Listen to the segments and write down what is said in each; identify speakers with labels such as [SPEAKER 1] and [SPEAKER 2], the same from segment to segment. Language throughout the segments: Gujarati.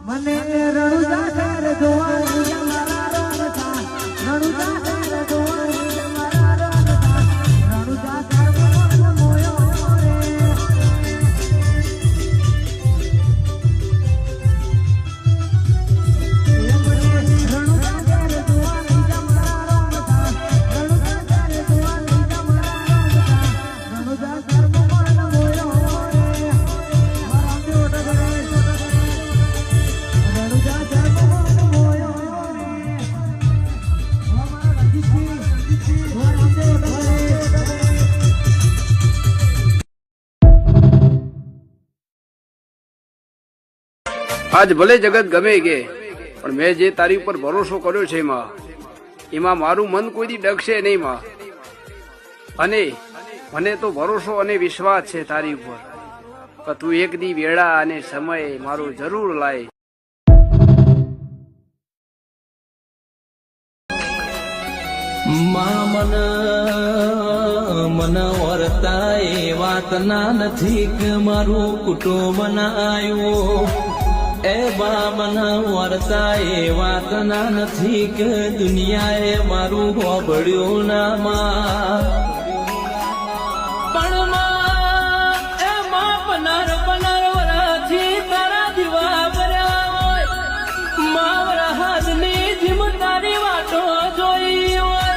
[SPEAKER 1] મને રણુજા ઘર જોવાની મારા રણતા રણુજા ઘર જોવાની મારા રણતા રણુજા ઘર મોયો રે રણુજા ઘર જોવાની મારા રણતા રણુજા ઘર જોવાની મારા રણતા રણુજા ઘર મોયો રે મારા જોડ કરે
[SPEAKER 2] આજ ભલે જગત ગમે કે પણ મેં જે તારી ઉપર ભરોસો કર્યો છે એમાં મારું મન કોઈ દી ડગશે નહીં માં. અને મને તો ભરોસો અને વિશ્વાસ છે તારી ઉપર કે તું એક દી વેળા અને સમય મારું જરૂર લાય.
[SPEAKER 3] મન વર્તા એ વાત ના નથી કે મારું કુટુંબ ના આવ્યું. એ બા મન વર્તા એ વાત ના નથી કે દુનિયાએ મારું હોબળ્યું ના માં. પણ એ માં પનાર વરાથી તારા દીવા ભર્યા હોય માવરા હાથની જીમ તારી વાતો જોઈ હોય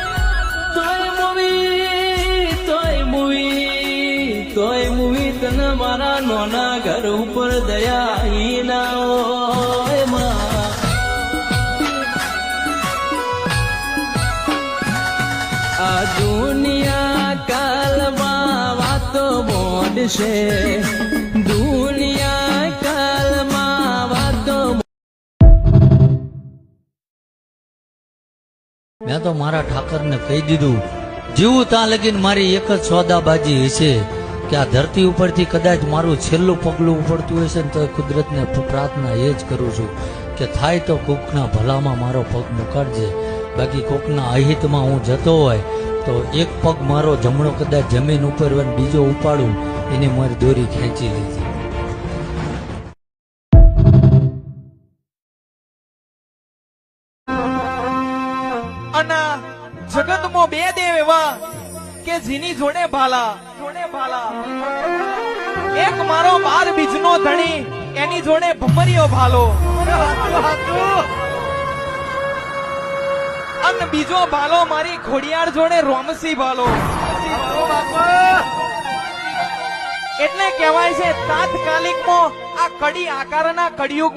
[SPEAKER 3] તોય મુવી તને મારા નોના ઘર ઉપર દયા ના હોય માં. આ દુનિયા કાલમાં વાતો મોડશે દુનિયા કાલમાં વાતો.
[SPEAKER 4] મેં તો મારા ઠાકરને કહી દીધું જીવું ત્યાં લગીને મારી એક જ સોદાબાજી હશે કે આ ધરતી ઉપરથી કદાચ મારું છેલ્લું પગલું ઉપડતું હશે ને તો કુદરતને પ્રાર્થના એ જ કરું છું કે થાય તો કોકના ભલામાં મારો પગ મુકાડજે. બાકી કોકના અહિતમાં હું જતો હોય તો એક પગ મારો જમણો કદાચ જમીન ઉપર હોય બીજો ઉપાડું એની મારી દોરી ખેંચી લીધી.
[SPEAKER 5] જગતમાં બે દેવ એવા કે જેની જોડે ભાલા એક મારો 12 બીજનો ધણી એની જોડે ભમરિયો ભાલો અને બીજો ભાલો મારી ખોડિયાર જોડે રોમસી ભાલો. એટલે કહેવાય છે તાત્કાલિકમાં આ કડી આકારના કળિયુગ